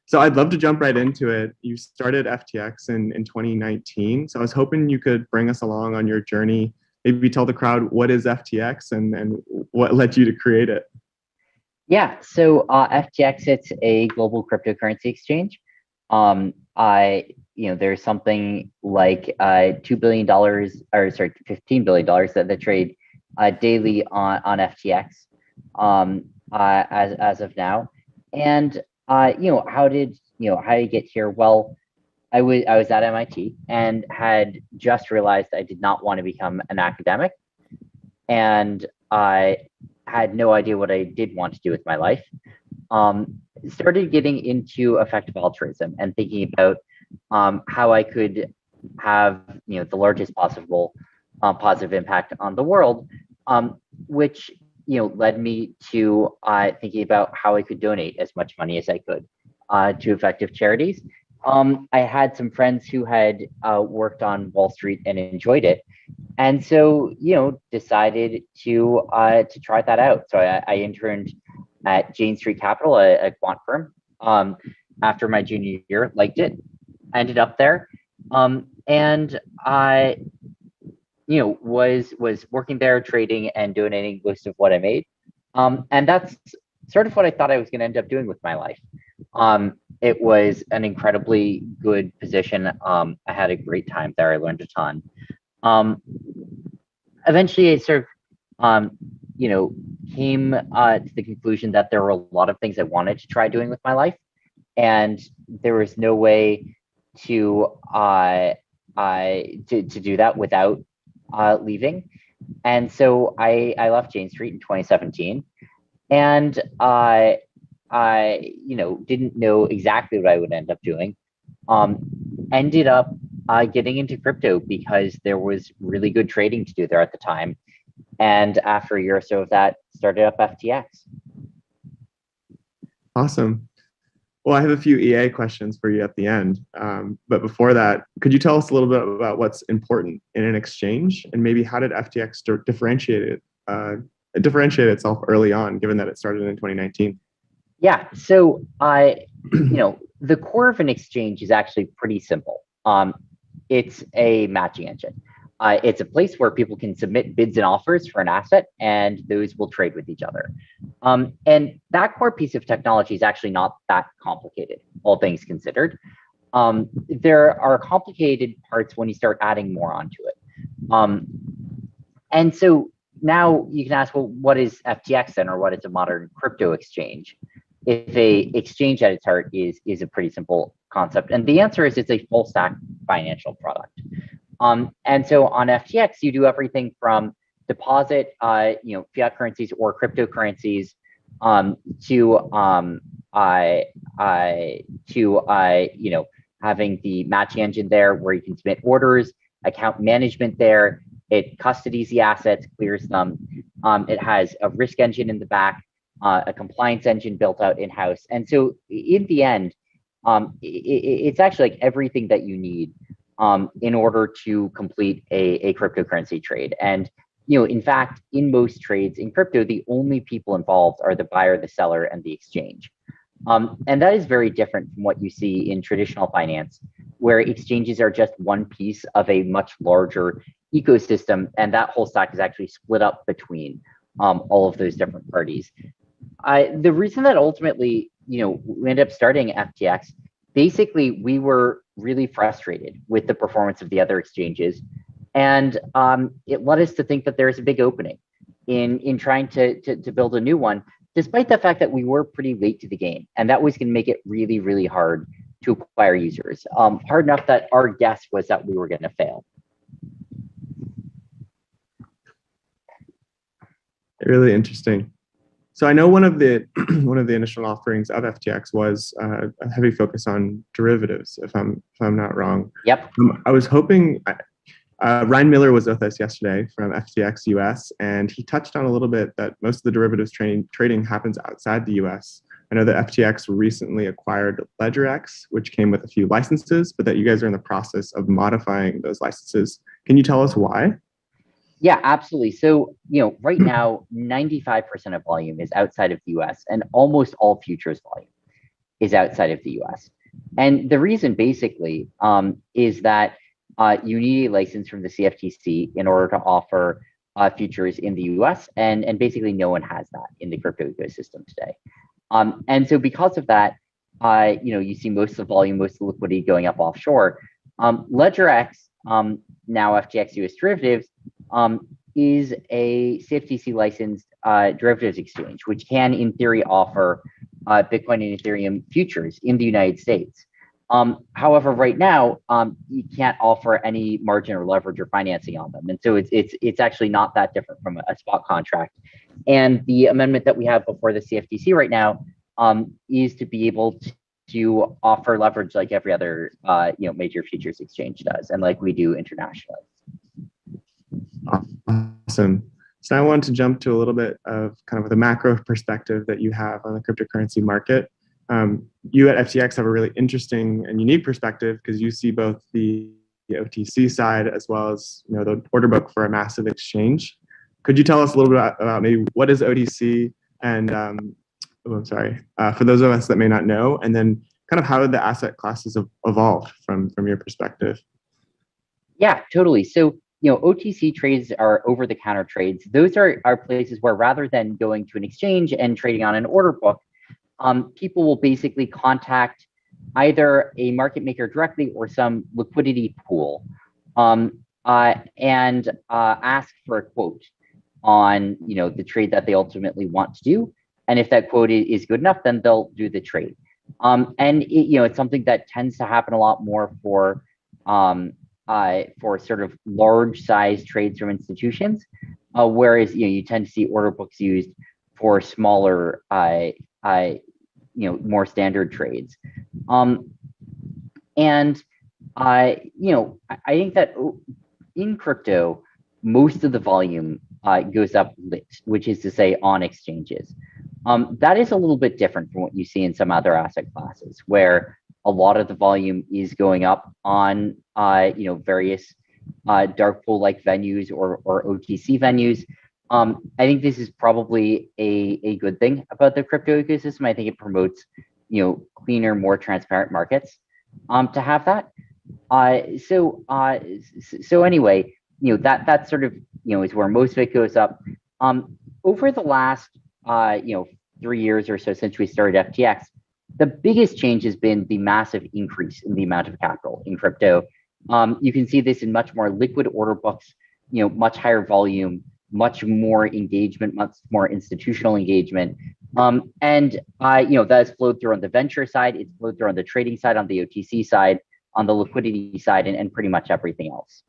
So I'd love to jump right into it. You started FTX in 2019. So I was hoping you could bring us along on your journey. Maybe tell the crowd what is FTX and what led you to create it. Yeah, so FTX, it's a global cryptocurrency exchange. There's something like $2 billion, or sorry, $15 billion that trade daily on FTX as of now. And how did you get here? Well, I was at MIT and had just realized I did not want to become an academic, and I had no idea what I did want to do with my life. Started getting into effective altruism and thinking about how I could have the largest possible positive impact on the world, which led me to thinking about how I could donate as much money as I could to effective charities. I had some friends who had worked on Wall Street and enjoyed it, and so decided to try that out. So I interned at Jane Street Capital, a quant firm. After my junior year, liked it, ended up there, and I was working there, trading and donating most of what I made, and that's sort of what I thought I was going to end up doing with my life. It was an incredibly good position. I had a great time there. I learned a ton. Um, Eventually I sort of came to the conclusion that there were a lot of things I wanted to try doing with my life, and there was no way to to do that without leaving. And so I left Jane Street in 2017, and I didn't know exactly what I would end up doing. Um, Ended up getting into crypto because there was really good trading to do there at the time. And after a year or so of that, started up FTX. Awesome. Well, I have a few EA questions for you at the end. But before that, could you tell us a little bit about what's important in an exchange and maybe how did FTX differentiate itself early on, given that it started in 2019? Yeah, so the core of an exchange is actually pretty simple. It's a matching engine. It's a place where people can submit bids and offers for an asset, and those will trade with each other. And that core piece of technology is actually not that complicated, all things considered. There are complicated parts when you start adding more onto it. Um, and so now you can ask, well, what is FTX then, or what is a modern crypto exchange? If a exchange at its heart is a pretty simple concept, and the answer is it's a full stack financial product. And so on FTX, you do everything from deposit, fiat currencies or cryptocurrencies, to having the matching engine there where you can submit orders, account management there. It custodies the assets, clears them. It has a risk engine in the back, a compliance engine built out in house, and so in the end, it's actually like everything that you need in order to complete a cryptocurrency trade. And in fact, in most trades in crypto, the only people involved are the buyer, the seller, and the exchange. And that is very different from what you see in traditional finance, where exchanges are just one piece of a much larger ecosystem, and that whole stack is actually split up between all of those different parties. The reason that ultimately, we ended up starting FTX, basically, we were really frustrated with the performance of the other exchanges, and it led us to think that there's a big opening in trying to build a new one, despite the fact that we were pretty late to the game, and that was going to make it really, really hard to acquire users. Hard enough that our guess was that we were going to fail. Really interesting. So I know one of the one of the initial offerings of FTX was a heavy focus on derivatives, if I'm not wrong. Yep. I was hoping Ryan Miller was with us yesterday from FTX US, and he touched on a little bit that most of the derivatives trading happens outside the US. I know that FTX recently acquired LedgerX, which came with a few licenses, but that you guys are in the process of modifying those licenses. Can you tell us why? Yeah, absolutely. So, right now, 95% of volume is outside of the US and almost all futures volume. is outside of the US. And the reason basically is that you need a license from the CFTC in order to offer futures in the US, and basically no one has that in the crypto ecosystem today. And so because of that, you see most of the volume, most of the liquidity going up offshore. LedgerX, now FTX US Derivatives, is a CFTC licensed derivatives exchange, which can, in theory, offer Bitcoin and Ethereum futures in the United States. However, right now, you can't offer any margin or leverage or financing on them, and so it's actually not that different from a spot contract. And the amendment that we have before the CFTC right now is to be able to offer leverage like every other major futures exchange does, and like we do internationally. Awesome. So I wanted to jump to a little bit of kind of the macro perspective that you have on the cryptocurrency market. You at FTX have a really interesting and unique perspective because you see both the OTC side as well as the order book for a massive exchange. Could you tell us a little bit about maybe what is OTC and for those of us that may not know, and then kind of how the asset classes have evolved from your perspective? Yeah, totally. So OTC trades are over-the-counter trades. Those are places where rather than going to an exchange and trading on an order book, people will basically contact either a market maker directly or some liquidity pool and ask for a quote on the trade that they ultimately want to do. And if that quote is good enough, then they'll do the trade. And it's something that tends to happen a lot more for sort of large size trades from institutions, whereas you tend to see order books used for smaller, more standard trades. And I think that in crypto, most of the volume goes up lit, which is to say on exchanges. That is a little bit different from what you see in some other asset classes, where a lot of the volume is going up on various dark pool like venues or OTC venues. I think this is probably a good thing about the crypto ecosystem. I think it promotes cleaner, more transparent markets to have that. So anyway, that sort of is where most of it goes up. Over the last 3 years or so since we started FTX, the biggest change has been the massive increase in the amount of capital in crypto. You can see this in much more liquid order books, much higher volume, much more engagement, much more institutional engagement. And that has flowed through on the venture side, it's flowed through on the trading side, on the OTC side, on the liquidity side, and pretty much everything else.